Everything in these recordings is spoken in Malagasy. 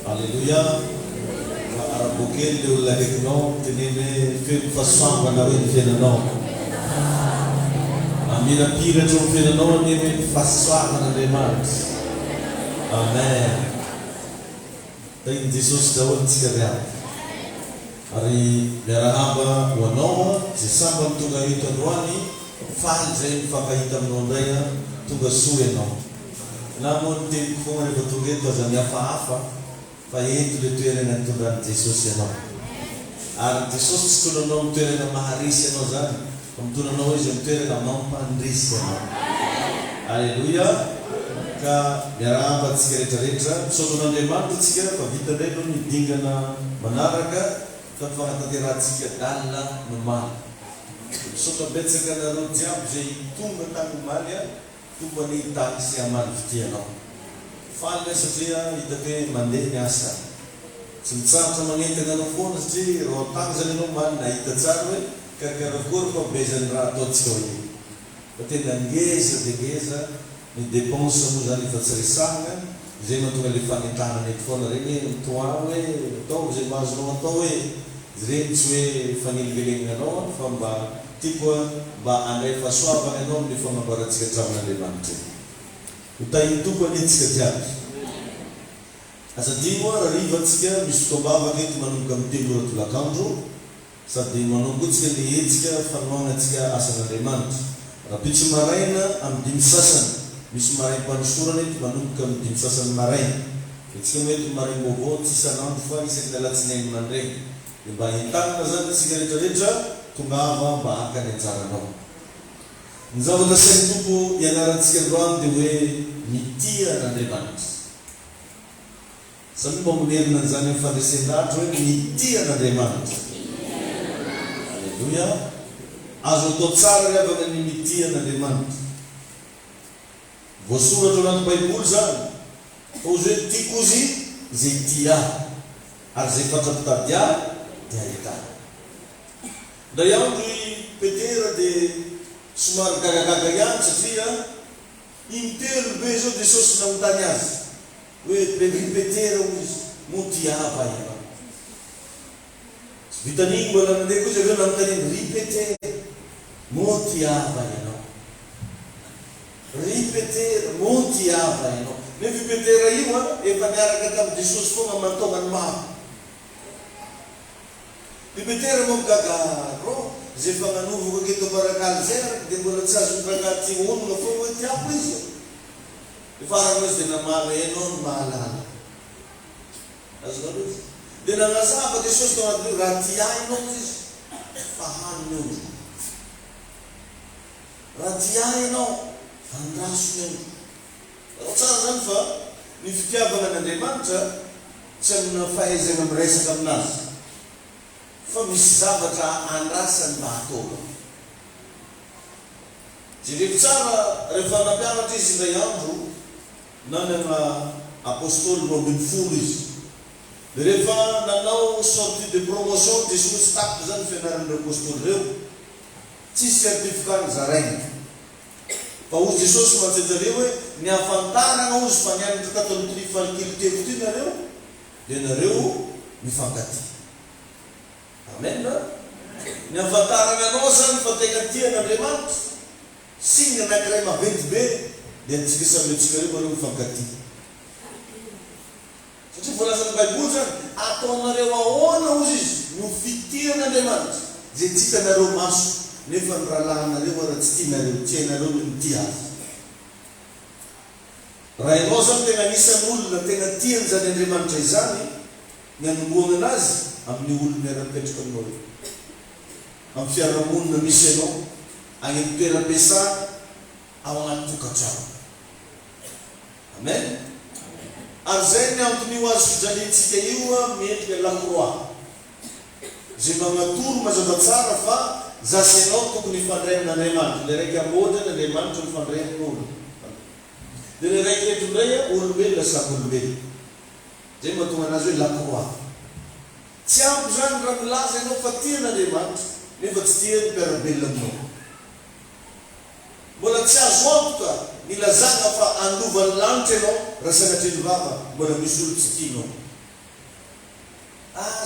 Alléluia. Araboquele de l'agneau, tenez fait façon qu'on avait fait le nom. Amina pira de fait le nom, neme façon qu'on a demandé. Amen. Tem Jesus da onde se quer. Ari derahaba wanoa, se samba tuga ito doani, fazem fakaita mnondeia, tuga sueno. Namun tim kung português a minha fafa, vai entre tu ele na tuga Jesus no. Ar Jesus tu não tu ele na maharisha no zan, como tu não hoje tu ele na mão pandrisha no. Aleluia. Ka derahaba tsikere so não demanda tsikere pa vida dele no dinga na manaraka. Tafaka tatiratsika dala normal. So to betsaka na ro diabo je tunga tangumalya tuba ni taxi amal fitiano. Falme satria itake mande nyasa. Sinsa sa mangita na phone je ro tangzali no man na itatsarwe kakara corpo bezenra totskoyi. Pati langeza de geza ni deponsa muzali fatsrisanga. Zema tu ali fanitana ni phone rene tuawe to je bazno towe. Zrenswe fanilgeling no famba tipo ba ane faswa ba no ni famba barat ke tramna le mante utai tu ko ni tsikja asa diwa rivat ske mistoba ba ke manum kam tigo tu la kanjo sa di manum gutske ni yitske farmona tska asa le mante rapichi maraina am dimsasan mismarai pansurani manum kam dimsasan marai itske me tu marai bobo tsisa nam fa ise dalatsne manre Ibahitang nazan sigareja tungava ba akan encara no. Nzawa na sentupo yanaran sigaran dewe mitia na debat. Sabi mo munir na zane fadesenda dewe mitia na debat. Haleluya. Azo totsara ya ba ni mitia na debat. Vosura tolan Bible zan. Oje tikuzi zetia. Arze fatatadia Diaita. Dayang di petera de sumar gagagayan satria intel bezo de sos na montanhas. We petera us mutiaba ya. Vitanin bola de ko jega nam tani ripete mutiaba ya no. Ripete mutiaba ya no. Ne petera iwa e panara katam de sos ko mantongan ma. Ripetere mo gagaro, je fanga nuvu kito para calzer, de bolatsa supragat tingun no fogo tiapo isso. E fara nos de na mala e non mala. As garotas. De na nasaba que só estão a ratiai não diz. Fahanu. Ratiai não. Fandrasmen. O tsara zanfa, ni fikia bana na demanta, tsam na faize na mresa kamnas. Famisavatra andrasan bato. Jadi bicara reformapiano di Sindayandru, nana apostol Robin Fulis. Refa nanau sorti de promotion de sous staff zan fenaran de apostol reu. Ci certificat zareng. Paus Jesus matedalewe ni afantana ngaus panyan katatul trifal kilte kutina reu. Dena reu mi fangati. Amen. Na fatara na nosan fatekantia na lemat. Singa na crema 20B, den skisa metskari baru fangati. Jadi bola san Bible ato na rewa ona uzis, no fitia na lemat. Jetita na romas, ne fanrala na rewa ratstina re chena ro mtias. Rai nosan tenga nisa nul na tenga tienza na lemat chaizani, ngan buong nazi. Am niul mera pet konoi. Am fiara mun na miseno, ang pera pesa awangan tukachao. Amen. Arzenya am tuniwas jadi tsikeiwa miet ke la croix. Je mangatur mazabatsara fa za senot ko ni fandrem na neman, le rega moda na neman tu fandrem nul. De le rega tu reya urbe la sabulbe. Je matumanazo la croix. Siapa yang ramlas itu fatir na demat, ni fatir per belum. Bola siapa suatu ni lazanga fa andu valante no rasa na tilvava bola misul tino.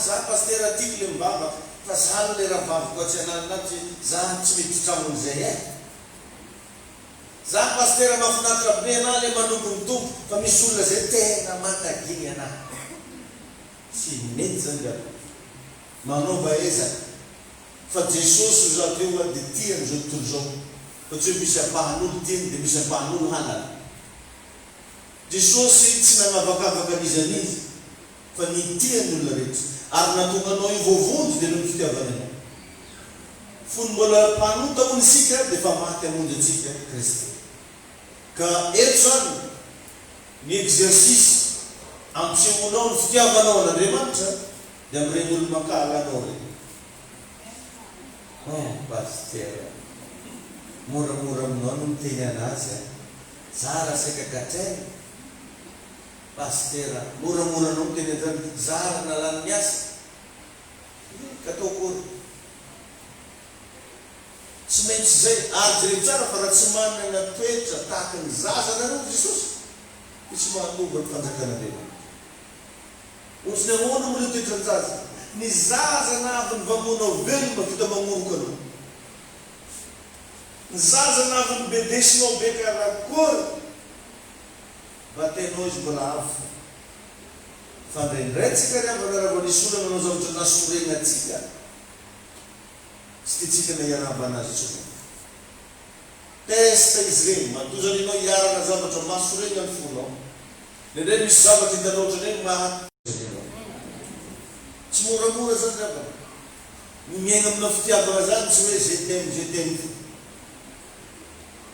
za pastera tiako le mivavaka fa za le raha vavako tsy ananinaty za tsy mety tramon'izay e. Za pastera mahafinaritra be ana le manompo mitompo fa misy olona zay tena mangaginy anahy. Tsy mety zany a manao vaezana fa Jesosy zao teo a dia tiany zao tontolo zao fa tsy hoe misy ampahan'olo tiany dia misy ampahan'olo hanana. Jesosy tsy nanavakavaka an'izanizy fa nitiany olona rehetra ary natonga anao ivovonjy dia noho fitiavany anao. Fony mbola mpanota hono isika dia fa maty hamonjy antsika Kristy. Ka eto zany ny exercice ampisehoanao ny fitiavanao an'Andriamanitra dia amin'ireny olo makala anao reny. Pastera moramora aminao no miteny anazy zara saika gatrainy. Pastera moramora anao miteny an'izany zara nalany miasa katao kory. Tsy maintsy zay ary jereo tsara fa raha tsy manana toetra tahaka ny zaza nareo Jesosy dia tsy mahanova ny fanjakan'Andriamanitra. Ohatsy ny ahoana moa le toetra ny zaza? Ny zaza na avy ny vamoanao velona vita mamoroka anao. Ny zaza na avy ny bedesinao be karakory batainao izy mbola avo. Fa indraindray tsika ry avana raha vao nisy olana manao zavatra nasorena atsika tsy tiatsika na hiarahaba anazy tsony. Testa izy reny matozany ianao hiarana zavatra masorena ny fonao. Indray misy zavatra hitanao ohatran'eny mahatanao. Tsy moramora zany ravana. Ny miaina amina fitiavana zany tsy hoe je t'aime.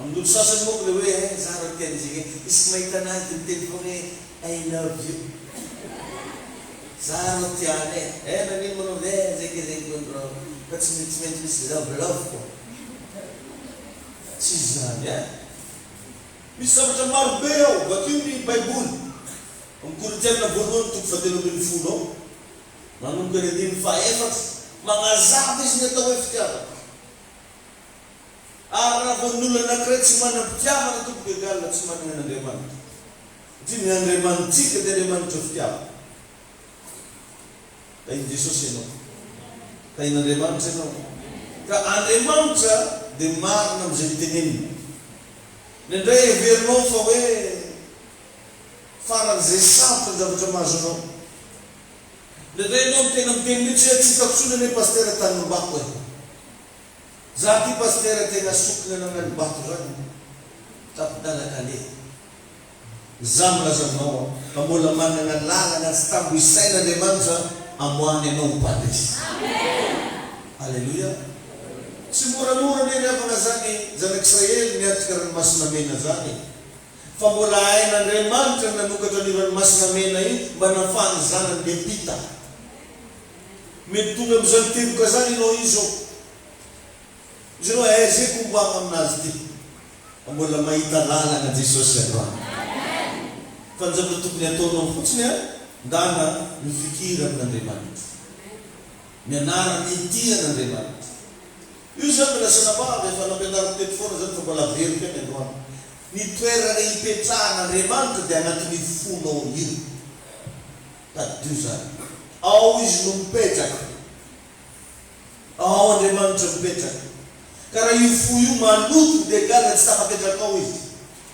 Amin'olo sasany moa le hoe zara tian'izay isika mahita anazy dia miteny foana hoe I love you. Zara tiany nanino manao zay kondrao fa tsy maintsy misy love koa. Tsy zany misy zavatra maro be ao bakeo ny Baiboly. Amin'ny Korintiana voalohany toko fahatelo ambin'ny folo ao manomboka ny andiny fahaefatra magnazava izy ny atao hoe fitiavana. Ary raha vao ny olona anankiray tsy manam-pitiavana tomboka egalina tsy manana an'Andriamanitra. Satria ny Andriamanitsika dia Andriamanitra fitiavana. Ka iny Jesosy ianao, ka iny Andriamanitra ianao, ka Andriamanitra dia marina amin'izay teneniny. Indray heverinao fa hoe faran'izay sarotra ny zavatra mahazo anao. Indray ianao tena miteny mihitsy hoe tsy hitako tsony ane pastera tanimbako e. Za ty pastera tena sokina nanany bato zany tapidalakale. Za milaza aminao fa mbola manana lalana tsy tambo isain'Andriamanitra amoany anao mpandresy. Alleluia. Tsy moramora ne ravana zany zanak'Israely niatrika ranomasina mena zany. Fa mbola hain'Andriamanitra nanokatra ny ranomasina mena iny mba nafahany zanany lempita. Mety tonga amin'izany tevoka zany ianao izy ao. Izy anao zay kombana aminazy ty. Mbola mahita lalana Jesosy androany. Fa ny zavatra tokony ataonao fotsiny ndana mifikira amin'Andriamanitra. Mianara ny tia an'Andriamanitra. Io zany milasana vavy efa nampianarako teto foana zany fa mbola verika ny androany. Ny toerana hipetrahan'Andriamanitra dia anatin'ny fonao io. Tadio zany. Ao izy no mipetraka. Ao Andriamanitra mipetraka. Ka raha io fo io maloto dia galina tsy tafapetraka ao izy.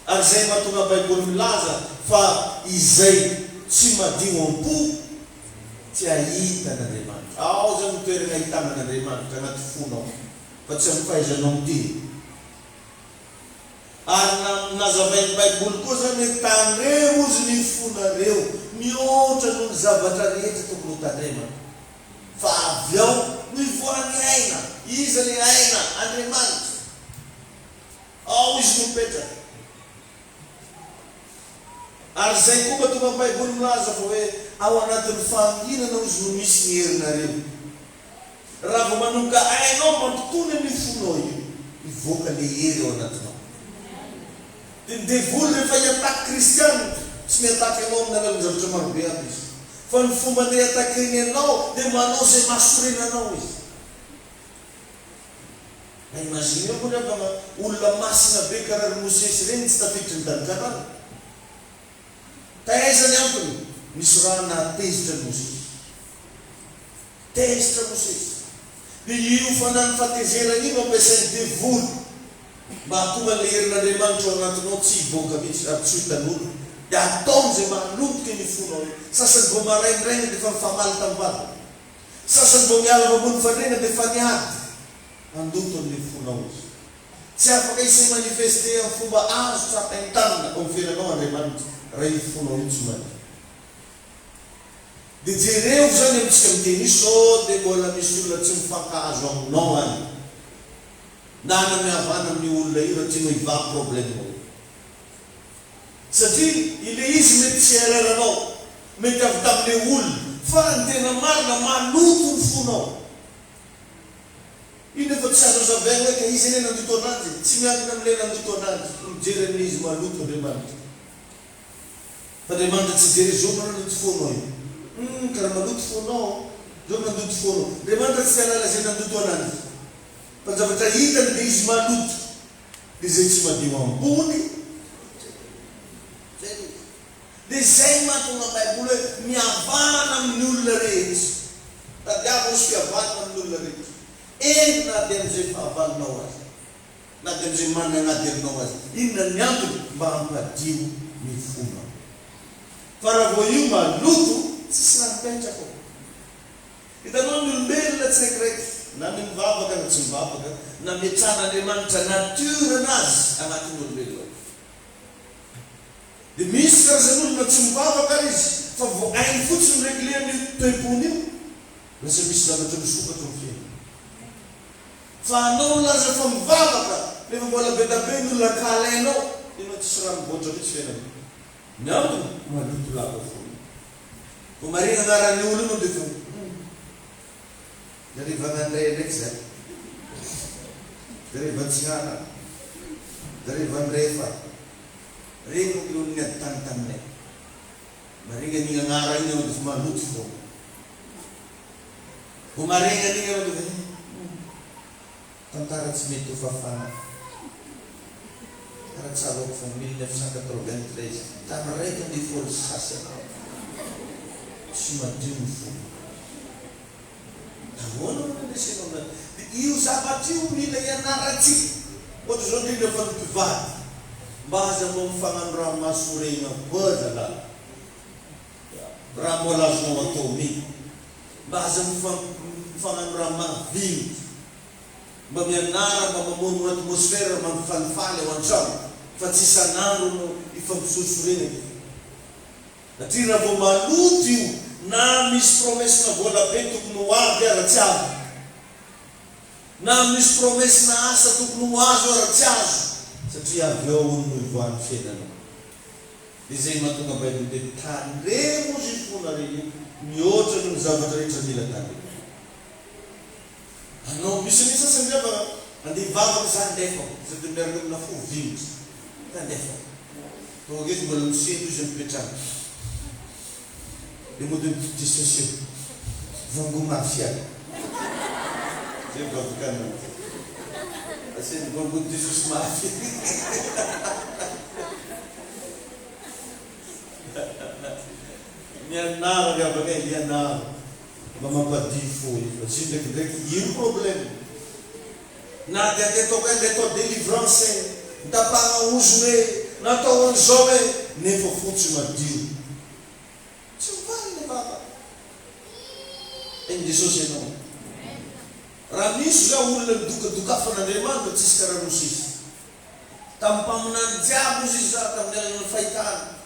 Ary zay mahatonga Baiboly milaza fa izay tsy madio am-po tsy ahita an'Andriamanitra. Ao zany toerana ahitana an'Andriamanitra anaty fonao fa tsy amin'ny fahaizanao miteny. Ary nazavain'ny Baiboly koa zany tandremo izy ny fonareo mihoatra noho ny zavatra rehetra tokony ho tandremana. Fa avy ao no ivoany aina. Iza ny aina? Andriamanitra. Ao izy no mipetraka. Ary zay koa mahatonga amin'ny Baiboly milaza fa hoe ao anatin'ny fahanginana izy no misy ny herinareo. Raha vao manomboka ainao mampitony amin'ny fonao io, ivoaka le hery ao anatinao. Dia ny devoly rehefa hiataky kristiana tsy miataky anao amin'ny alalan'ny zavatra marobe aby izy. Fa ny fomba ny hiatakeny anao dia manao zay mahasorenanao izy. Na imagine moa rehefa olona masina be karaha Mosesy reny tsy tafiditry ny tany-kanana. Taizany antony misy raha nahatezitra ny Mosesy. tezitra Mosesy. Dia io fanany fahatezerana io mampiasainy devoly mba hatonga le herin'Andriamanitra ao anatinao tsy hivoaka mihitsy ary tsy hitan'olona. Dia ataon'izay mahalotika ny fonao. Sasany vao maraindraina dia efa mifamaly tam-bava. Sasany vao miala mamony fandrena dia efa niady. Andoto an'ilay fonao izy. Tsy afaka isay manifeste amin'ny fomba azo tsapain-tanana ao mivelanao Andriamanitra raha io fonao io tsy maty. Dia jereo zany amintsika miteny sao dia mbola misy olona tsy mifankahazo aminao any. Na mihavana amin'ny olona io raha tianao hivaha probleminao. Satria ile izy mety tsy halalanao, mety avy tamin'ilay olona, fa ny tena marina maloto ny fonao. Iny efa tsy azo zavana hoe izy ane nandoto anazy, tsy miankina amin'ilay nandoto anazy, mijery amin'izy maloto Andriamanitra. Fa Andriamanitra tsy jery zao nandoto fonao io. Karaha mandoto fonao, zao nandoto fonao. Andriamanitra tsy halala zay nandoto anazy. Fa zavatra hitany dia izy maloto. Dia zay tsy madio ambony. Dia zay mahatonga Baiboly hoe mihavana amin'ny olona rehetra. Tadiavo ozy fihavanana amin'ny olona rehetra. Eny na dia amin'izay fahavalinao azy, na dia amin'izay mananady aminao azy. Inona ny antony mba hampadio ny fonao. Fa raha vao io maloto, tsisy raha mipetraka. Hitanao ny olombelona tsiraikiraiky, na ny mivavaka na tsy mivavaka, na miatran'Andriamanitra natiora anazy anatin'ny olombelona. Dia misy karazan'olona tsy mivavaka izy, fa vao ainy fotsiny miregleny toepony io, lasa misy zavatra misokatra ny fiainana. Fa anao laza fa mivavaka, nefa mbola be ny olona kalainao, dia tsisy raha mivoatra mihitsy fiainana. Ny antony maloto lava fona. Vao marina anaran'ny olona dia fo. Dia rehefa nandray ndraiky zay. Dia rehefa tsy hana. Dia rehefa ndrefa. Reny ny olona ady tany taminay. Marina ny anara iny ao dia maloto fo. Vao marina ny ao dia tantara tsy mety ho fafana. Karatsaroko fa 1993 tamin'ny raiky amin'ny folo sasany. Tsy madio ny fo. Ahoana nandesenao na. Io zavatra io mila ianaratsika. Ohatra zao indrindra fa ny mpivady. Mba aza anao mifagnano raha mahasoregna koa zalahy. Raha mbola azonao atao miny. Mba aza mifagnano raha mahavinitra. Mba mianara, mba mamono atmosfera mamifalifaly ao an-trano. Fa tsy isan'andro no ifampisosorena. Satria raha vao maloto io, na misy promesina vola be tokony ho avy ara-tsy azo. Na misy promesina asa tokony ho azo ara-tsy azo. Satria avy eo no ivoan'ny fiainana. Dia zay mahatonga Baiboly dia tandremo izy fona reny mihoatra ny zavatra rehetra mila tandremo. Anao misy sasany rehefa andeha hivavaka zany ndefa zay dia miaraka amina fo vinitra. Tandefa. Tonga eto mbola misento izy mipetraka. Dia mody dissocié. Vango mafia. Zay vavikana. Aseny vango dissocié mafia. Mianara gavaka mianara. Mba mampadio fo izy. Tsy ndraikindraiky io problème. Na dia atao hoe atao délivrance. Tapagna ozo hoe natao an'izao hoe nefa fotsy madio. Tsy mivary le vava. Eny Jesosy ianao. Raha misy zao olona midokadokafan'Andriamanitra tsisy karaha Mosesy. Tamin'ny mpaminany jiaby izy za tamin'ny alalan'ny fahitana,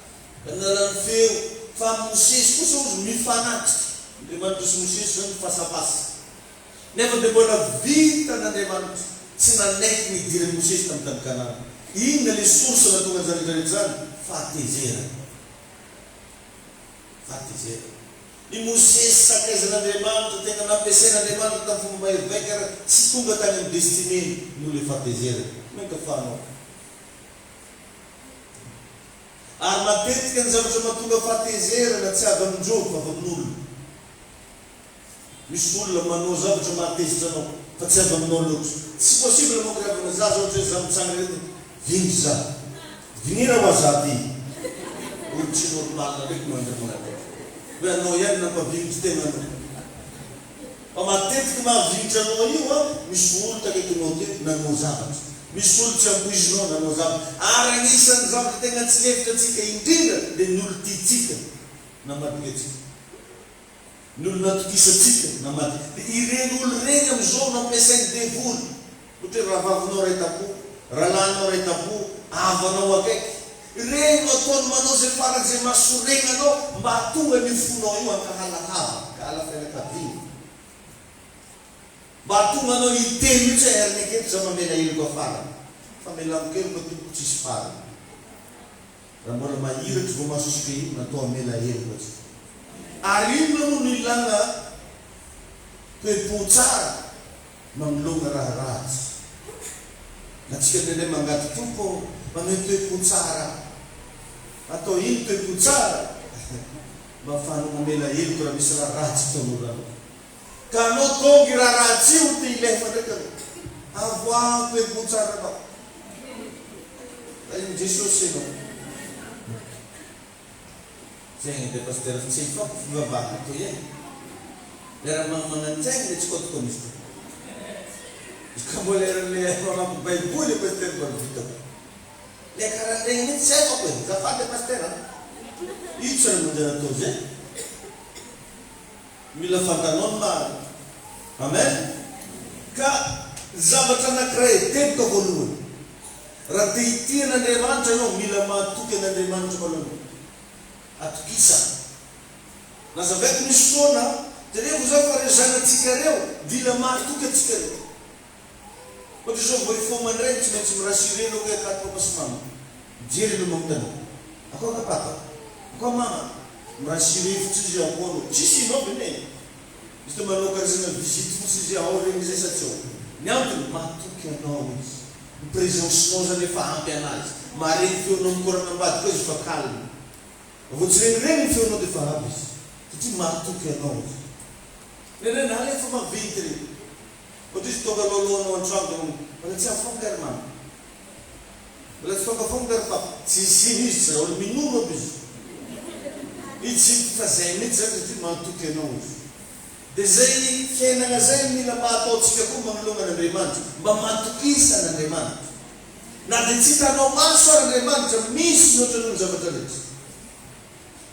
tamin'ny alalan'ny feo. Fa Mosesy kosa ozy mifanatitra. Andriamanitra sy Mosesy zany mifasafasa. Nefa dia mbola vita n'Andriamanitra. Tsy nanaiky ny idiran'ny Mosesy tamin'ny tany Kanana. Inona le source na tonga zany rehetra zany? Fahatezerana. Fahatezerana. Ny Mosesy sakaizan'Andriamanitra tena nampiasain'Andriamanitra tamin'ny fomba maherbeka tsy tonga tany amin'ny destiné no le fahatezerana. Mainka fahanao. Ary matetika ny zavatra mahatonga fahatezerana tsy avy amin-drogo fa avy amin'olona. Misy olona manao zavatra mahatezitra anao fa tsy avy aminao loatra. Tsy possible manko rehefa na za zao ohatra hoe za mitsanga reto vingy za. Vingira ho azaty. Olo tsy normal ndraiky mandramana. Hoe anao ihany nampavingy tena anao. Fa matetiky mahavignitra anao io a, misy olo takaikinao teo nanao zavatra. Misy olo tsy ampoizinao nanao zavatra. Ary agnisan'ny zavatra tegna tsy lefitra atsika indrindra dia ny olo tiatsika namadika atsika. Ny olo natokisatsika namadika. Dia ireny olo reny amin'izao nampiasainy devoly. Ohatra raha vavinao ray tapo, raha lahinao ray tapo, avanao akaiky. Reny no ataony manao zay faran'izay mahasoregnanao mba hatonga ny fonao io ankahalahava, kahalafianakaviana. Mba hatonga anao hiteny mihitsy hoe herneketo za mamela heliko afarany. Fa melamo kely mba tompoko tsisy farany. Raha mbola mahiratry vao mahasosoka io natao amela heliko atsika. Ary ino no ilana toe-po tsara mamilonga raha ratsy. Natsika ndraindray mangaty tompo manao toe-po tsara. Atao ino toe-po tsara? Mba afahanao mamela heliko raha misy raha ratsy taon'olona. Ka anao tonga raha ratsy io te ilefa ndraika avoa toe-po tsara anao. Iny Jesosy anao. Zegny dia pasteur tsy hifako fivavahana toy e. Lera magnantsaigny le tsy kotoko misy. Ka mbola leran'le mamaky baiboly pasteur mbola vitako. Le karaha regny mihitsy tsy haiko e. Zafady pasteur a. Io tsy raha manjara atao zay. Mila fantanao ny maro. Amen. Ka zavatra anankiray teboka voalohany. Raha te hitiana Andriamanitra ianao mila mahatoky an'Andriamanitra voalohany. Atokisa. Nazavaiko misy fotoana, terevo zao fa re zanatsika reo, mila mahatoky atsika reo. Ohatra zao vao ifomany regny tsy maintsy mirasirena hoe akaty papa sy mama. Mijery aloha magnotana. Akoa ka papa, akoa mama. Mirasire fotsy izy ao anao. Tsisy inao bene. Izy to manao karazana visite fotsy izy ao regny zay sa tsy ao. Ny antony mahatoky anao izy. Ny présencenao zany efa ampy anazy. Mareny feonao mikorana ambady koa izy fa calme. Vao tsy renireny ny feonao dia fa avy izy. Satria mahatoky anao izy. Renireny hale efa maventy reny. Ohatra izy tonga alohanao an-trano dia mbola tsy afonga ary mama. Mbola tsy tonga fonga ary papa. Tsy isiny izy tsy raha olo minono aby izy. Izy fa zay mihitsy zany satria mahatoky anao izy. Dia zay fiainana zay mila mahataontsika koa manoloana an'Andriamanitra. Mba mahatokisa an'Andriamanitra. Na dia tsy hitanao maso ary Andriamanitra misy ny ohatranao ny zavatra rehetra.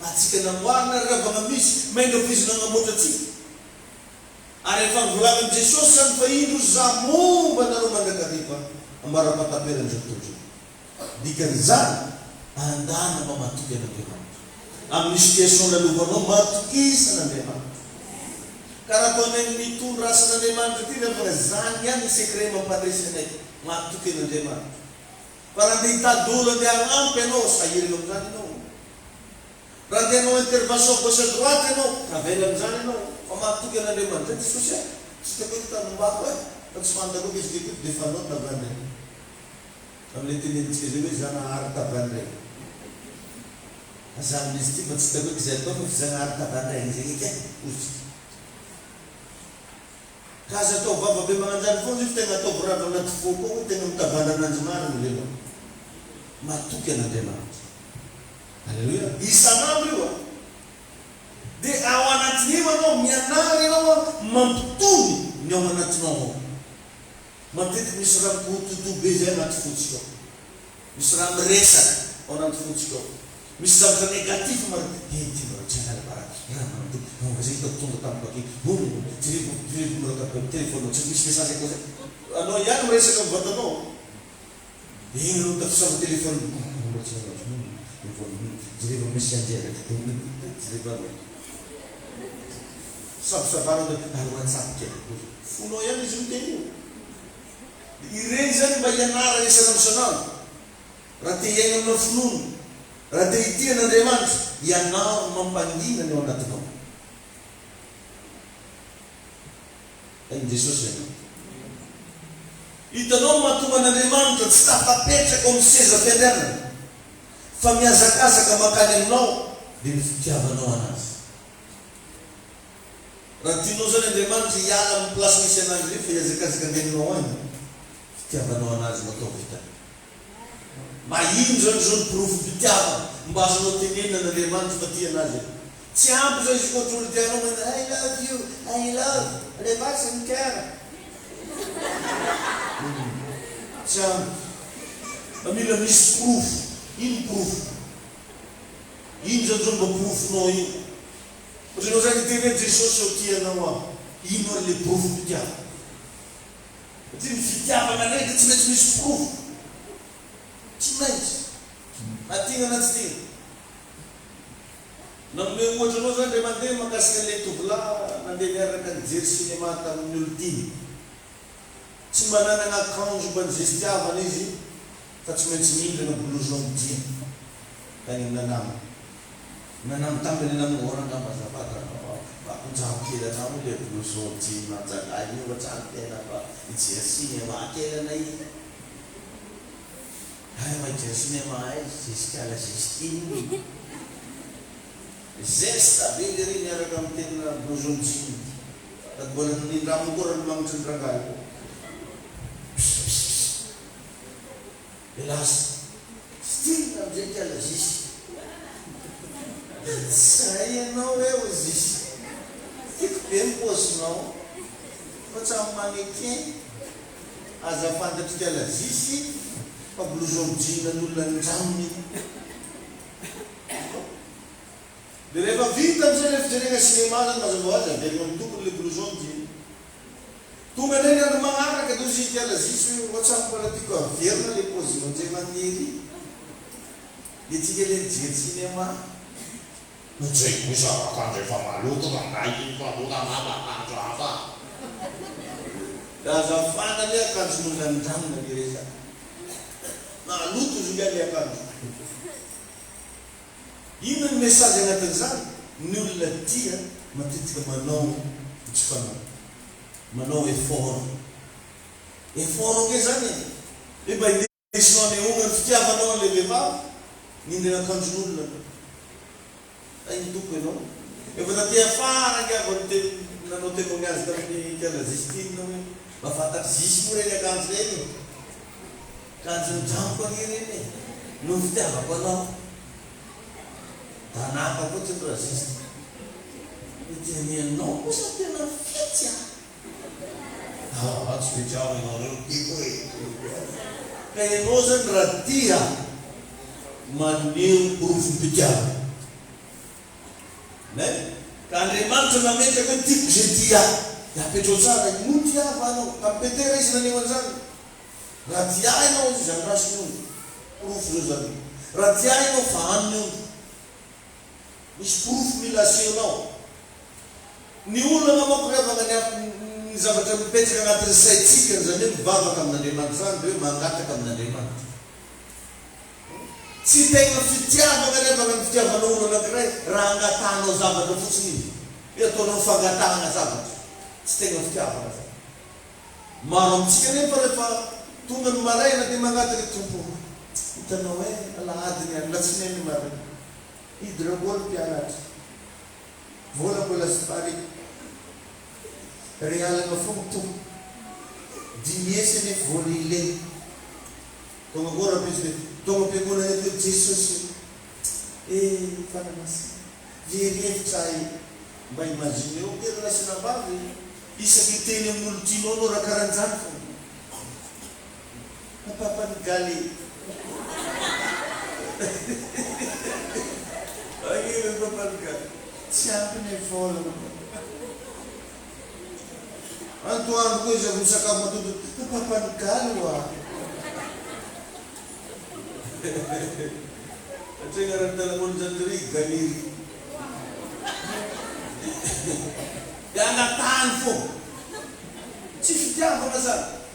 Atsika namboarina ravana misy mainga vizina namoatra atsika. Ary efa mivolagnan'i Jesosy zany fa indro za momba nareo mandrakariva ambara-pataperan'izao tontolo. Dikan'izany andana mba mahatoky an'Andriamanitra. Amin'ny situation lalovanao mahatokisa an'Andriamanitra. Karaha ataonay mitondra asan'Andriamanitra ty rehefa zany ihany ny secret mampandresy anay mahatoky an'Andriamanitra. Fa raha andeha hitady olo andeha hanampy ianao sahirana amin'izany ianao. Raha andeha hanao intervention gauche à droite ianao avela amin'izany ianao. Fa mahatoky an'Andriamanitra Jesosy tsy takoeky tanom-bako e. Fa tsy fantako izy kekoeky dia fanao tavany regny. Amin'ilay tenenitsika zay hoe zanahary tavany regny. Aza amin'izy ty fa tsy takoeky izay atao fa zanahary tavany regny zay eky e. Ka aza atao vava be magnanjany foana izy tegna atao vorava anaty fo koa tegna mitavana ananjy marina lelo. Mahatoky an'Andriamanitra. Alleluia. Isan'andro io. Dia ao anatin'io anao mianary ianao mampitony ny ao anatinao ao. Matetiky misy raha mikototo be zay anaty fotsika ao. Misy raha miresaka ao anaty fotsika ao. Misy zavatra negatif maro. Ty maro tsy hanala bara. Zay hitako tonga tamiko aky. Jirevo miraka telefônao tsy misy message koa zay. Anao ihany miresaka amin'ny vatanao. Igny no tafisava telefôny. Jirevo misy anjera. Sabosabanao dia WhatsApp kely. Fonao ihany izy miteny io. Ireny zany mba hianara isana isanandro. Raha te hiaina amina finoana. Raha te hitia an'Andriamanitra, ianao mampangina ny ao anatinao. Ain'i Jesosy ianao. Hitanao mahatonga an'Andriamanitra tsy tafapetraka amin'ny seza fianderana. Fa miazakazaka makany aminao dia ny fitiavanao anazy. Raha tianao zany Andriamanitra hiala amin'ny plasy misy anazy re fa hiazakazaka andehanao any. Fitiavanao anazy natao vita. Mba ino zany zao ny porofo-pitiavana mba azonao tenenina an'Andriamanitra fa tia anazy. Tsy ampy zao izy koa trolo tianao manao I love you, I love. Rehefa sy mikara. Tsy ampy. Mila misy proof. Ino proof? Ino zao mba proofinao io? Ohatranao zany internet Jesosy ao tianao aho. Ino ary le proof mpitiava? Ty ny fitiavana ndraiky tsy maintsy misy proof. Tsy maintsy. Atigna na tsy tigna. Namile ohatra anao zany re mandeha makasika le tovolahy nandeha niaraka nijery cinéma tamin'ny olo dimy. Tsy mba nanana akanjo mba nizesy tiavana izy fa tsy maintsy mihindrana blouson jean. Tany nanamo. Nanamo tambany nanamo orangamba zavatra. Kunjauh kira kamu dia blouson jean macam ini macam apa? Jersey ni macam ni. Hai macam jersey ni macam sekarang sistem. Zesta beli ni ada kamtin blouson jean. Tak boleh ni ramu korang memang cenderung. Jelas. Still tak jadi jelas. Saya no jelas. Tempos não, facciamo manequim, azafante tutte le zizi, a blouson jean nulla njammi. Direva vita bisogna fare cinema, ma se vuoi, perché non tu con le blouson jean. Tu me ne hai mangiato che tu si ti alla zizi, facciamo quella piccola ferma le cose, non c'è manieri. Dici che le cinema. Non c'è qui sarà quando fa maluto ma dai fa tutta ma fa da fana lì akan sunandang di desa maluto juga lì akan ini mensagem yang tersan nulla tia matitka manau chfana manau e foro che sani e bai desone uno fiava non le leva nindena akan nulla. Ay duque no? E vedete a fare che non ho tempo che di che resistin no? Ma fatta sicuro le canzoni. Canzoni jampo di rene. Non stava quello. Tanaka poi c'è resist. E tieni no, cosa te la feccia? Ah, speciale non tipo e cosa ratia. Ma ne proof picchiare. Kan rimanto na mente che tipo gentia ya petrosara mutia vano tapetera isna ni wanzan ratiai no janrasnu proof rozani ratiai no faanu is proof milasiono ni ulo mo kreva ngani zavatra mipetsaka anaty saitsika zany mivavaka amin'Andriamanitra zany mangata amin'Andriamanitra. Tsy tegna fitiavana rehefa ny fitiavan'olo anankiray raha angatanao zavatra fotsiny izy. Io ataonao fangatahana zavatra. Tsy tegna fitiavana zany. Maro amintsika nefa rehefa tonga ny maraina dia mangata ny tompo. Hitanao hoe alahadiny any latsinainy maraina. Hidira vola mpianatra. Vola mbola sy pari. Realana foana tompo. Dimy ese nefa vola ileny. Tonga agora presidente. Toma pegou na rede de Jesus. E fala assim. Viria sai. Mas imagine eu quero lá na base. Isso aqui tem um multidão no Racaranzan. Na papa de Gali. Aí o papa de Gali. Sempre me fala. Antoine coisa vamos sacar uma tudo. Na papa de Gali lá. Saya ngarang telepon sendiri galir. Dia nak tanfo. Chief jangan pasal.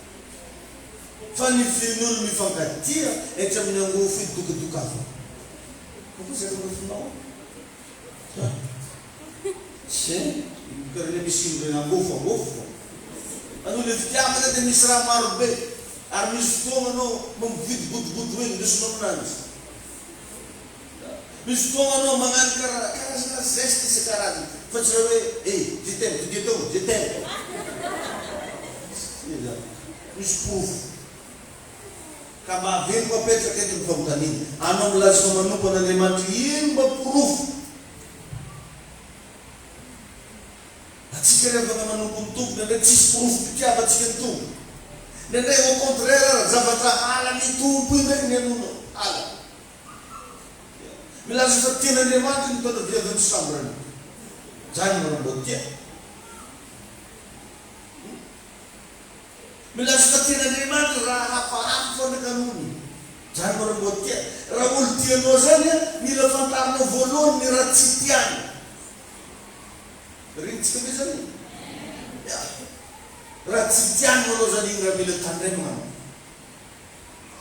Fani finul mi fangatia, ecam menanggu fit duka-duka. Apa saya harus tahu? Saya kerana misi menanggu fanguf. Anu leftiam ada di misra marbe. Armis no memvit but-but dus nonas. Bis no mengangkar karena zesti sekarang. Facciare jitem. Bis proof. Kama vem com a peça que tem fontaninha. Ano melas no manu para lemantin ba proof. Atsika rehefa manompo ny tompo nandray tsisy porofo mpitiavatsika ny tompo. Nandray au contraire zavatra ala ny tompo io ndraiky ny anono ala. Milaza fa tian'Andriamanitra ny mpanaviavan'ny sambrany. Zany manomboa tia. Milaza fa tian'Andriamanitra raha hafahafa fandrakanony. Zany manomboa tia. Raha olo tianao zany mila fantarinao voalohany ny raha tsy tiany. Rintsika be zany. Raha tsy tiany manao zany iny raha mila tandremana.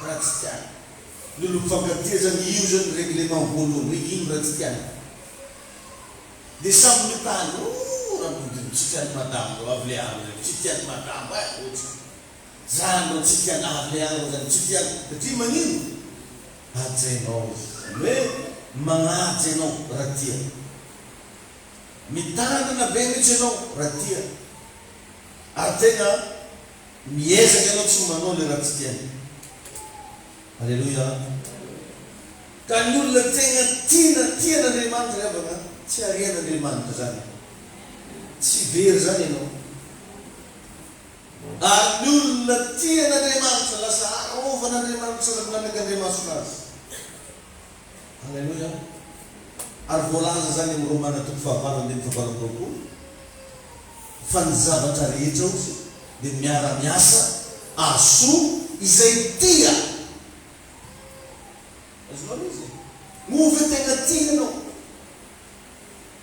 Raha tsy tiany. Lolo mpifankatia zany io zany réglement voalohany. Hoe ino raha tsy tiany. Dia samy mitany. Raha tsy tiany madamo avy le avy. Tsy tiany madamo. Zany raha tsy tiany avy le avy zany. Tsy tiany. Satria manino? Ajainao. Hoe magnaja ianao raha tia. Mitandrina be mihitsy ianao raha tia. Ary tegna miezaka ianao tsy manao le raha tsy tiany. Alleluia. Ka ny olona tegna tian'Andriamanitra avana tsy arian'Andriamanitra zany. Tsy very zany ianao. Ary ny olona tian'Andriamanitra lasa arovan'Andriamanitra sy nanak'Andriamanitra azy. Alleluia. Ary voalaza zany amin'ny Romana 5:20 fa ny zavatra rehetra ozy dia miara-miasa asoa izay tia. Azonao izy move tegna tia ianao.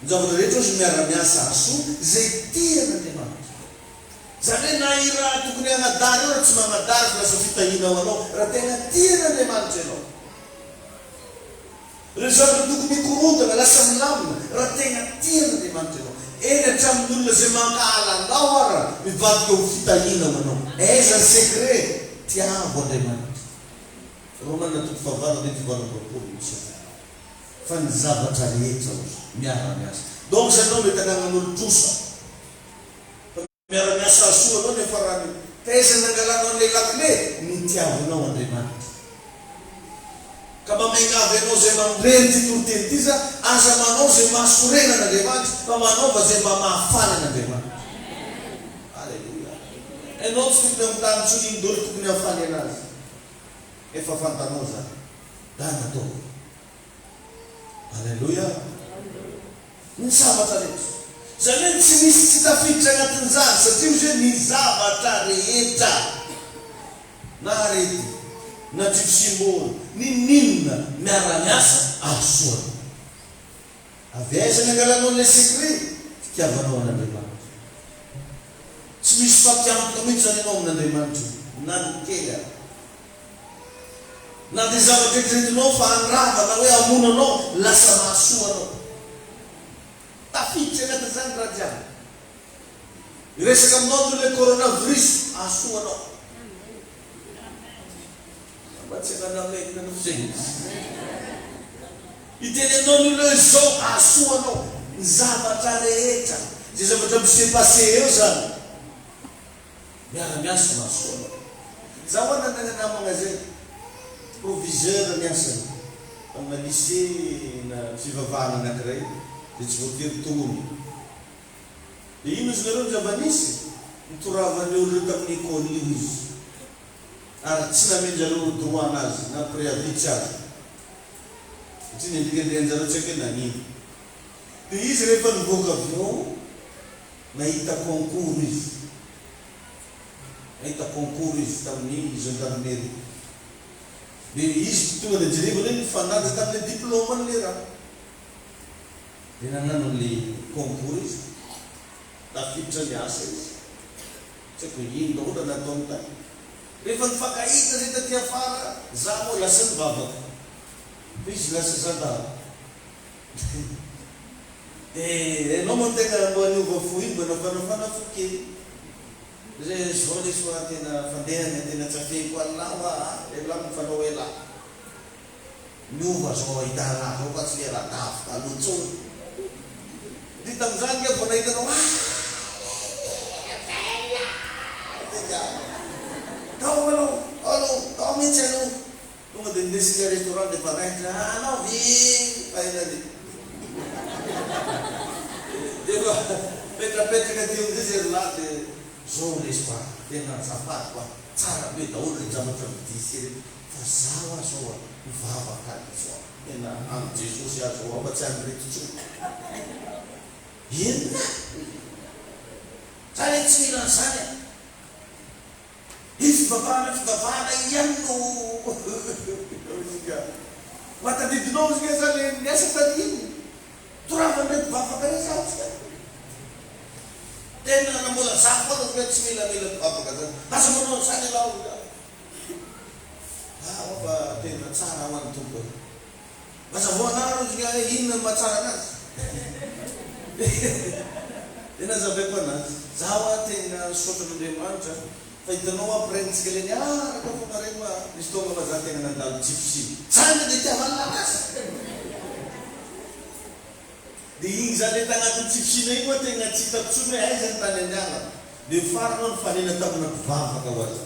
Ny zavatra rehetra ozy miara-miasa asoa izay tian'Andriamanitra. Zany hoe na i raha tokony hanadary io raha tsy manadary fa lasa fitahinao anao raha tegna tian'Andriamanitra ianao. Rehefa zavatra tokony mikorontana lasa milamina raha tegna tian'Andriamanitra ianao. Eny hatramin'ny olona zay mankala anao ara mivadika ho fitahinao anao. Aiza secret tiavo Andriamanitra. Romana 5:20 fa ny zavatra rehetra miara-miasa. Donc zanao mety anagnan'olo trosa. Miara-miasa asoa anao nefa raha taiza nangalanao an'ilay lakile ny tiavinao Andriamanitra. Ka mamaingavy ianao zay mambreny ty toroteny ty za aza manao zay mahasorena an'Andriamanitra fa manaova zay mba mahafana an'Andriamanitra. Alleluia. Ianao tsy tokony amin'ny tany tsoniny dolo tokony hafany anazy. Efa fantanao zany. Da natao. Alleluia. Ny zavatra rehetra. Zany hoe tsy misy tsy tafiditra agnatin'izany satria hoe ny zavatra rehetra na arety na tsifisimbolo ninona miara-miasa asoa. Avy aiza ny angalanao le secret fitiavanao an'Andriamanitra. Tsy misy fampiantoka mihitsy zany ianao amin'Andriamanitra na ny kely na dia zavatra etretinao fa anravana hoe amonanao lasa mahasoa anao. Tafiditra agnatin'izany raha jiaby. Resaka aminao toy le coronavirus asoa anao. Mba tsy nanamekina no fizeny. Itenenao ny olona izao asoa anao. Ny zavatra rehetra. Zay zavatra misy passé eo zany. Miara-miasa mahasoa anao. Zaho nanana namagna zay. Proviseur miasany. Amina lycée na fivavahana anankiray. Dia tsy voatery tognony. Dia ino izy nareo ny zava-nisy? Nitoravany olo tamin'ny école io izy. Ary tsy namenjareo droit anazy na préavis tsy azy. Satria nendrikendehanjareo tsy haiko hoe nanino. Dia izy rehefa nivoaka avy ao nahita concours izy. Nahita concours izy tamin'ny gendarmerie. Dia izy tonga dia jerevana hoe nifandaja tamin'ny diplôme le raha. Dia nanano le concours izy. Tafiditra miasa izy. Tsy haiko ino daholo nataony tany. Rehefa nifankahita zay taty afara, za moa lasa nivavaka. Izy lasa zandary. Ianao moa tegna mba niova fo iny, mba nafanafana fo kely. Zay zao le soa tena fandehana, tena tsafeko alao, lehilahy mifanao ela. Niova zao ahitana zao fa tsy le raha tafo talotsony. Dia tamin'izany nga vao nahitanao tao mihitsy anao. Tonga dia nindesika restaurant dia fanaitra anao fahinany. Dia fa petra napetraka teo amizay zay roalahy dia zao lesy fa tena azafady fa tsara be daholo ny zavatra vidisy reto fa zaho azo a mivavaka zao tena amin'ny Jesosy azo afa-tsy any reto tso enina zany tsy mila n'izany fivavahana ihany no matadidinao izy ke zany miasa tany iny toravany reto vavaka re zatsika tena namola zafo ana hoe tsy milamila mivavaka zany asa manao zany lao fa tena tsara ho an'ny tompo mazavoanaro izy nga inona mahatsara anazy tena zaveko anazy zaho a tena soatran'Andriamanitra fa hitanao ampirenitsika leny raka fonareny ma misy tonga fa za tena nandalo jipsy tsanga dia tiavanina anazy dia igny zany enta agnatin'ny jipsina igny moa tena tsy hitako tsony hoe aiza ny tany andiana dia faranao ny fanena tamina mpivavaka ho azy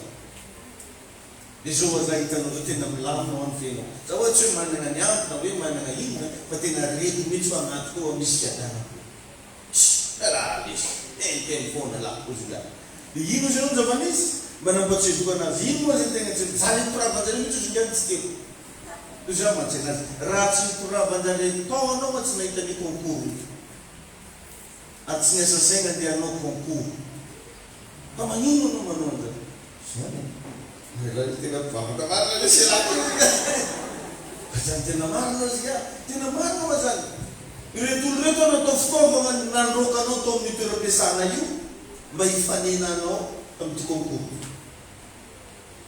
dia zao aza hitanao zao tena milaminao any fenao za ohatsy hoe manana ny ampona hoe manana inona fa tena reko mihitsy fa anaty koa misy kiadana raha lesy tenteny foana lako izy la dia ino izy eo nzavanisy mba nampatsezoko anazy ino moa zany tegna tsy zany mitoravanjare mihitsy izy ngany tsy teo toy za matsy anazy raha tsy mitoravanjare tao anao ma tsy nahita ny concours aty tsy niasa saigna dia anao concours fa magnino anao manao anzany zany tena mivavaka marina lesy lako zany tena marina izy ka tena marina ma zany iretolo reto anao atao fitaovana nandrokanao tao amin'ny toeram-piasana io mba hifanenanao amin'ny concours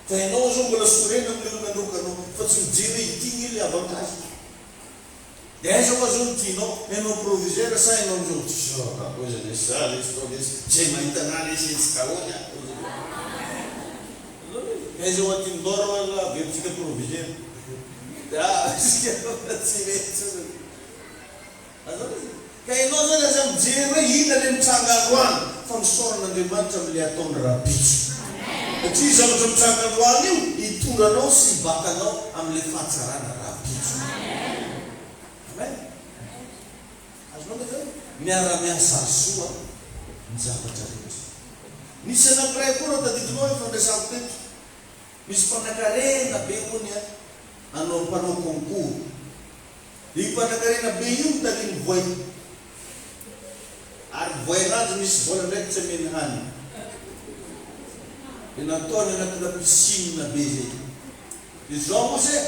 fa ianao zao mbola sorena amile nandrokanao fa tsy mijery hitiny ile avantage dia aiza koa zao nitianao ianao proviseur sa ianao amizao zay mahita ana lesy tsy kahonya aiza ho atindoro avetsika proviseur tsy mety ka ianao zany aza mijery hoe ina le mitsanga androany fa misoran'Andriamanitra amile ataony rabitso satria zavatra mitsanga androany io hitondranao sy hibakanao amile fahatsarana rabitso amen azonao ka zany miara-miasa soa ny zavatra rehetra misy anankiray koa rao tadidinao hoe fandraisako teto misy mpanakarena be hony anao mpanao concours io mpanakarena be io mitaliny voay ary voay anazy misy vola ndraiky tsy ameny hany dia nataony anatina piscine be zay dia zao moa se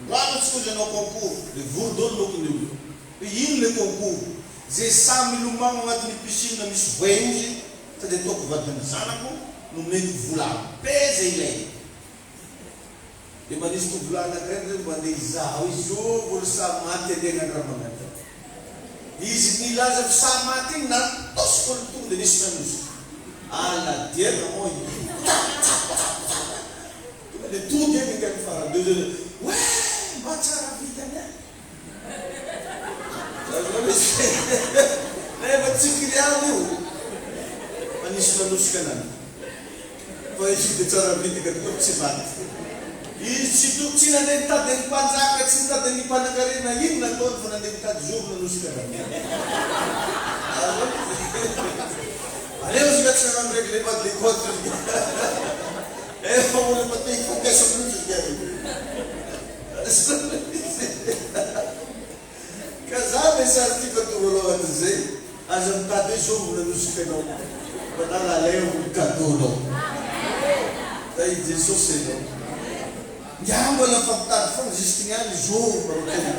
loanatsika ozy anao concours dia vorodolo lokony io dia ino le concours zay samy milomagno agnatin'ny piscine misy voay izy sady ataoko vadiny zanako no mety vola be zay ilay dia manisy tovola anakiraiky zay mandeha izaho izy io vola samy maty andeha andramanata izy nilaza fi samy maty igny natosiko ny tonga dia nisy nanosy aladiana moa dia tody eny nga ny farany deux heures we mba tsara vitany nefa tsy kiriany io manisy nanosika anany fa izy dia tsara vitaka tokoa tsy maty izy tsy toko tsy nandeha nitady ny mpanjaka tsy nitady ny mpanakarena ino nataony fa nandeha nitady zory nanosika anany aleo izy ka tsy nanano raiky le madekoty efa mbola mate hifandraisa ka za mesary tika torolohany zay aza mitady hoe zao mbola nanosika anao fa nalaleo kadonao da i Jesosy anao ndia mbola fampitady foana justy any zoro barotena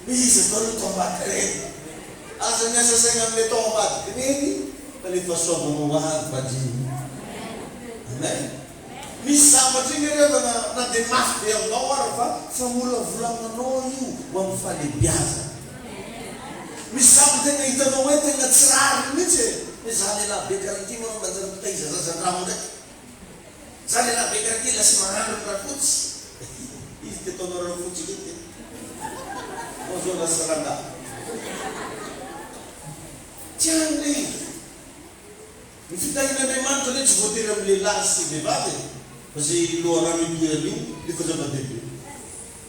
izy atao le tao ambadiky reny aza miasa saigna amile tao ambadiky reny fa le fahasoavanao azy badiny amen misy zavatra igny rehefa na dia mafy be aminao ara fa mbola volagnanao io ho amin'ny fahalebiaza misy zavatra tena hitanao hoe tena tsy rary mihitsy hoe za lehilahy be karaha ty manao manjary mitaiza zazandramo ndraiky za lehilahy be karaha ty lasy mahandro ny raha fotsy izy ty ataonao raha fotsy ity mo zao lasa ranga tiany le ny fitahin'Andriamanitra le tsy voatery amin'ny lehilahy sy vehivavy fa zay loharano ipoeran'io le fa zava-dehibe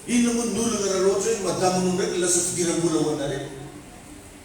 inona moa ny olana raha loatra hoe madamonao ndraiky lasa fidiram-bola ho anareo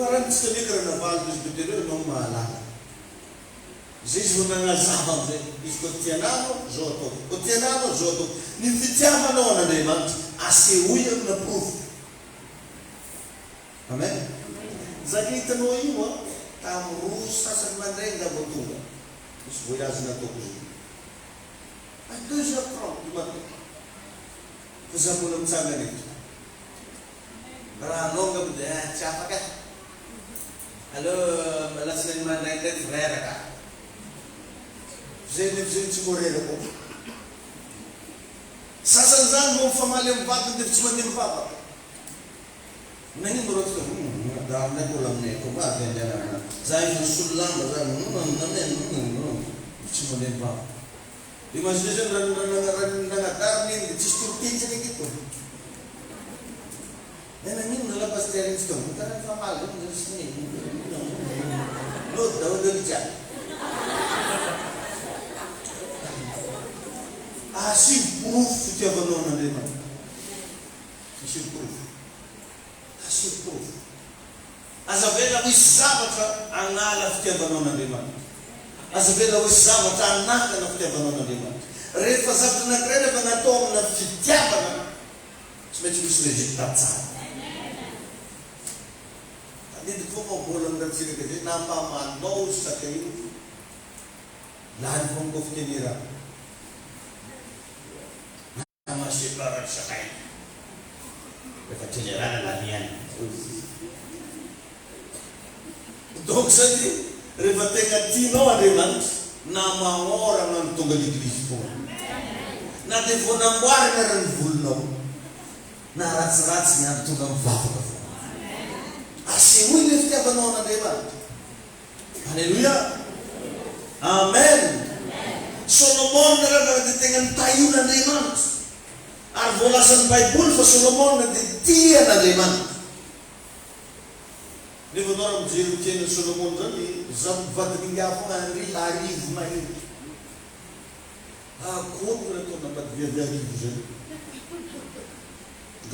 Parang gusto niya ka na valdos bitero nung mahalala. Zay mo na nga zamang zay. Isko tiyanamo, joto. O tiyanamo, joto. Nifitiyama na wana na iman. Asiwiyang na proof. Amen? Zakita no iwa, tamrusa sa manrenga botunga. Isko yasin na to kuzi. Ay, doon siya prom. Kusa mo lang sa ganito. Para ano ka ba? Siapa ka? Halo, malas na naman na ito, frera ka. Zenip sigurero ko. Sasanzan mo famalim bato dito sa manim papa. Nangin mo rin ito, dahil na ko lang niya, kumatin dyan na. Zay mo sulang, sa manim papa. Di masjid nangadarmin, disturtin sa ito. Nangin nalabas tayo rin ito. Bukan ang famalim, Lord, daw dyan. Asing proof iti abanonan na naman. Asing proof. Asing proof. Azabela wisabat ang alaf iti abanonan na naman. Azabela wisabat ang nakanap iti abanonan na naman. Refa sabi na kreda ba na tom na fitya ba na? Smedyo gusto rejectat sa. Hindi ko mo bulang ng sila kasi napamanaw sa kayo. Lahat mong kuftinira. Masih barat sekali. Kecelakaan latihan. Untuk saja, rebatnya Tino ada man, nama orang yang tunggal di Kristo. Nanti punang warga yang vulno, narat-ratnya tunggal bapak. Asyik mulai setiap orang ada man. Haleluya. Amen. Solomon dalam dengan tayunan iman. Arbolasan Bible fa Solomon na dia na liman. Ni mo doram jiru chen Solomon dali zam vadinga ko angri arif mai. Kon na to na badviya di vision.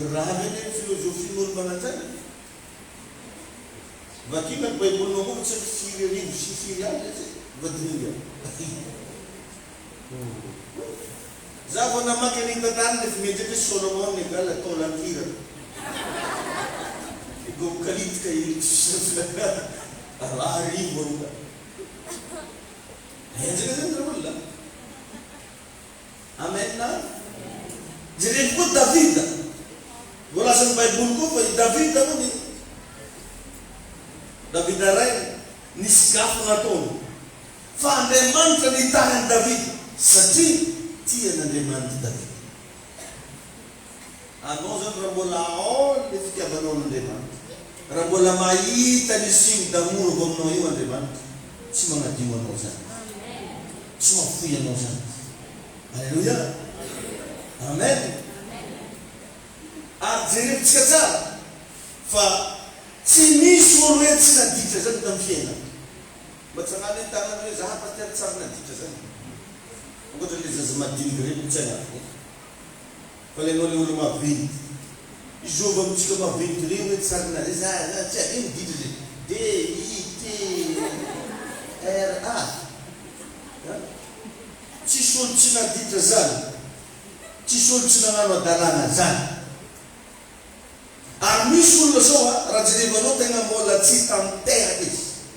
Grabe ne filosofi mul banatan. Vakiman Bible no mo sa siriya vadinga. Zabo nama kini betan di meja di Solomon ni kala tolan kira. Ibu kalit kayu sudah hari baru. Hanya jadi terbuka. Amen na. Jadi ikut David. Bola sampai bunku David tahu ni. David darai niskaf ngaton. Fandeman kanitahan David sati. Tia na demand David. Ano sa rabolao, di siya banon demand. Rabola mai tadi sim damur gomno iwan demand. Si mga diwan osan. Semua fuyan osan. Haleluya. Amen. Zirip tskata. Fa sini suruet sina dita sa tamfiena. Matsanganin tangan ni zahapat ya tsarna dita sa. Aku tulis sesuatu di grip saya. Kalau ngoli ulu mafin, isu bom cika mafin tu dia sana. Saya ini di D I T R A. Cisul cina di terzan, cisul cina nama dalana zan. Armisul losoa rajin balo tengah bola citam teh habis.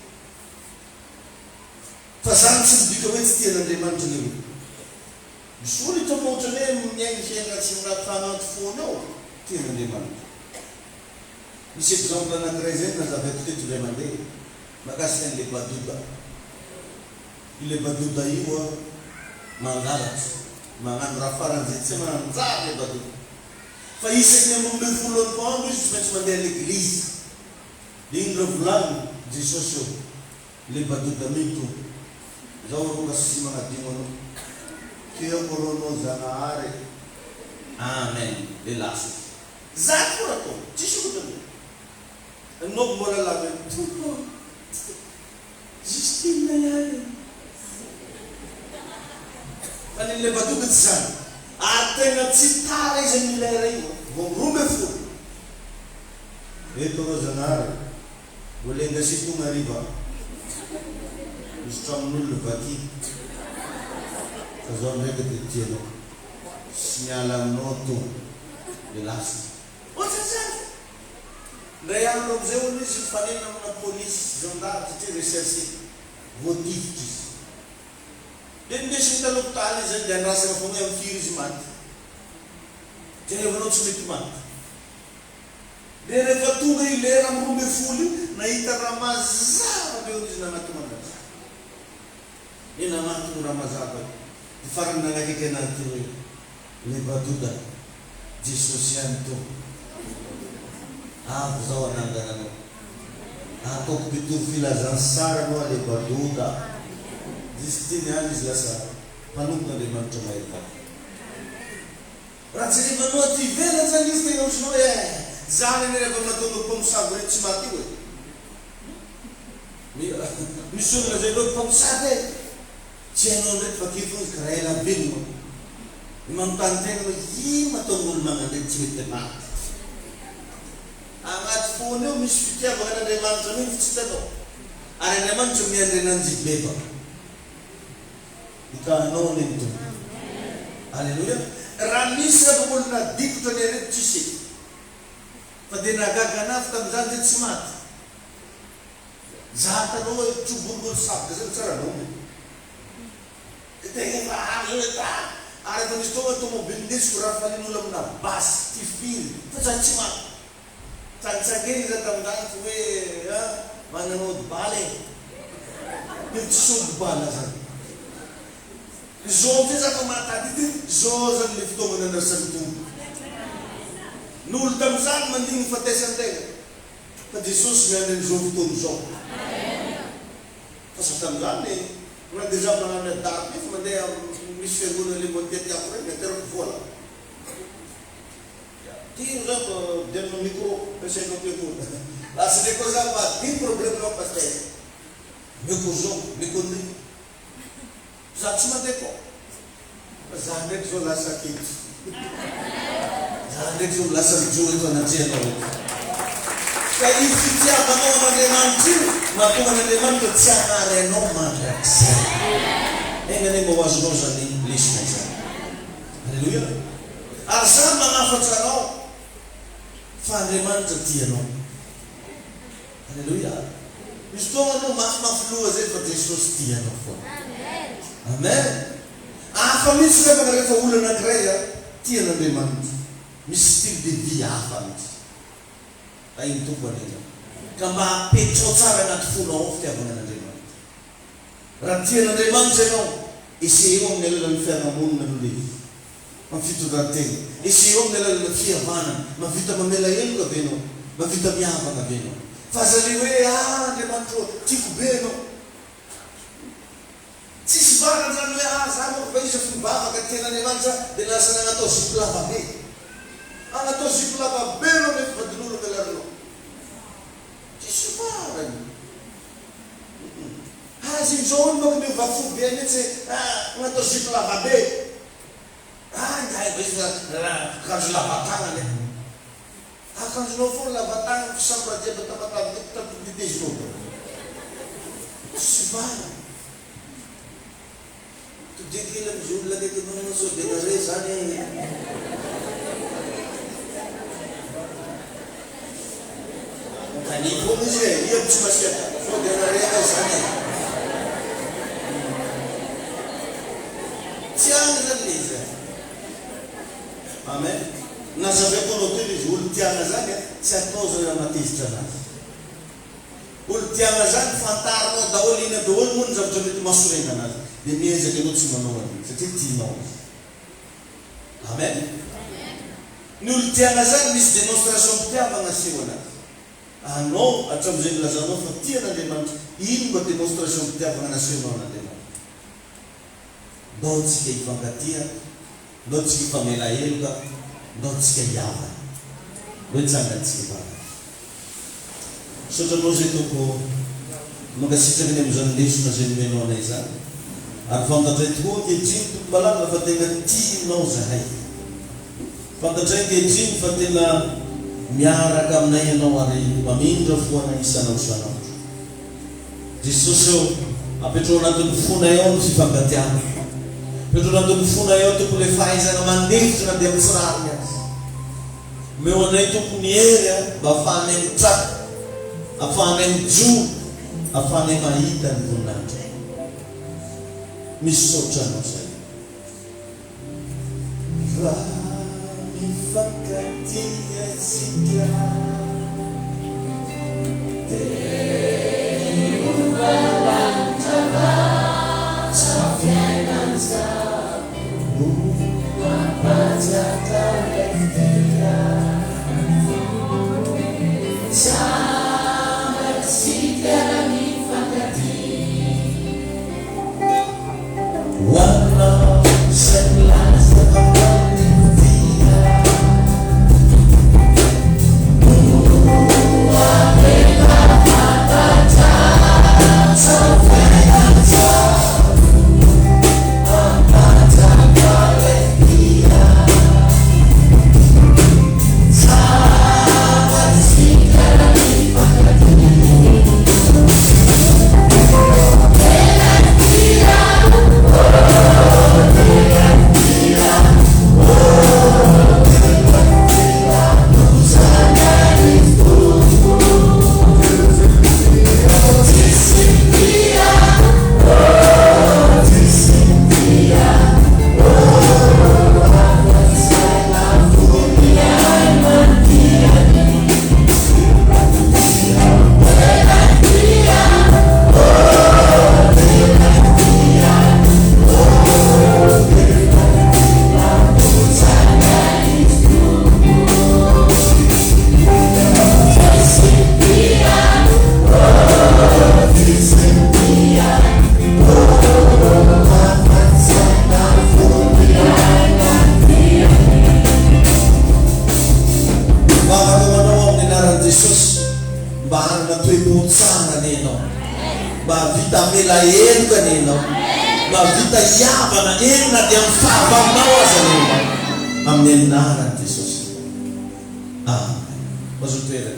Fasan sul dikawet tiada deman tu. Suri to mo to nem yang siya simula tanot funo tino di man. Isip zongla na krezen na sabet to di man de. Makas en le baduda. Ile baduda iwa mangalat. Mangan rafaran zitsema nzade baduda. Fa isek ne mo fulon po bis met mandele glis. Dingro fulan di sosyo le baduda mito. Zawro kasi mga dingono. Kaya korono zanare. Amen. Delas. Zakura to. Tishu ko to. Nog mora laben. Tuko. Justin na yan. Kanile batu bitsan. Ate na tsitare sa nilere mo. Gomrume fu. Ito ko zanare. boleh nggak situ ngariba strong nul bagi kazon mereka kecil sinyalam notu jelas saja daya orang jauh ni sifatnya nama polis janda jadi resersi motif dan dia sudah lupa ali dan rasa punya virus mat jadi menurut mat dia refatu gay leram rumbe fuli na ita ramazan dia original na tumana ina matu ramazan di faram na ngaki kena tu le batuda Jesus yanto zawa nanga ako pitu fila zansara no le batuda distini alis lasa panuk na le manto maita ratsini manuati vela zangiste no shno zane nere ko matulog pong sabre chimati we misun na jelo pong sate cheno net pakifun karela bin mo imam tante no yi matungul mga net chimite ma amat puno misfitya bagana de man jamin fitado are ne man chumya de nan jibeba ika no nintu haleluya ranisa bulna dikto ne chisi Padinagaganap tam zanjit simat. Zata no chubungul sab desan sarano. Ite ba halita. Are to nisto to mo bindis kurafali nulam na bas tifil. Tsa simat. Tsa geni zatam dan tuwe mananod bale. Nitsud bala zan. Zote za kumata diti zozan lifto mo na nasantum. Nul tamsan manding fatesan tega. Pa Jesus ngayon zovutong zong. Kasi tamsan mga dizam na nga darkness, mandi ang misyo gulo limontet ya kure, netero kuwala. Di uzap, dyan mo mikro, kasi no pito. Lasa di ko zapa, di problem lang pastay. Mikro zong, mikro ni. Zatsuma deko. Zahanek zo lasa kit. Zahanek zo lasa jual to na jeno. Kaya ifitya mga mga matu mga to tsaka reno mga ngayon mo wasno sa ni listeners. Hallelujah. Asa mga fatsano faneman to tiano. Hallelujah. Gusto mo mafluwa sa Jesus tiano po. Amen. Famis ka mga sa ulo na kreya tiano naman. Mistig de dia famis. Ay ito pa nila. Kama petro tsara na tufuno ofte ako na naman. Ratia na naman sa'yo. Isiyong nila lang fiya na muna nuli. Mafito dating. Isiyong nila lang fiya mana. Mafita mamelayan ka bino. Mafita miyama ka bino. Fazaliwe naman ko. Tiku bino. Sisibara dyan mo sama ko ba yung sa fumbaka katina naman sa dinasa na nga to sipla pa be. Ang nga to sipla pa bino may padululo ka laro. Sisibara niyo. Si John mo kami vafu bene se nga to sipla pa be. Dahil ba yung kanjo la batanga ne. Kanjo no for la batanga kusang raja bata-bata kita pagditis mo. Sisibara. Jadi lang jud lagi ke mga so dinare sana. Kani po mo siya, iya cuma siya. So dinare ka sana. Siya ang liza. Amen. Nasabi ko notin is ultia na sana, siya tozo na matista na. Ultia na sana fantarno dauli na doon mun sa jomit masurin na. De mesa que não se mandou ali, você tem que não. Amém? Nul tianazan mis demonstração que ava na semana. Não, a chama de lazano foi tia na demanda. Imba demonstração que ava na semana demanda. Dois que ifangatia, dois que família elga, dois que yava. Dois sangat que vai. Só nós então com magasitan ni mzandish na zinmeno na isa. Van dat het goed je zien belangrijk van de tien noze hij. Van de zijn je zien van de miaraka aminay ianao ary mamindra foana isanao sanao. Jesosy eo apetrao anatin'ny fonay ao ny fifangatiana. Apetrao anatin'ny fonay ao tompony le fahaizana mandefitra na dia amin'ny tsirariny azy. Omeo anay tompony hery mba ahafahanay mitraka, ahafahanay mijoro, ahafahanay mahita ny voninahitra. Misaotra anao zay. Raha mifankatia isika vita mela heloka ny ianao, mba vita iavana eny na dia amin'ny fahavanao aza ny ianao, amin'ny anaran'i Jesosy. Amen.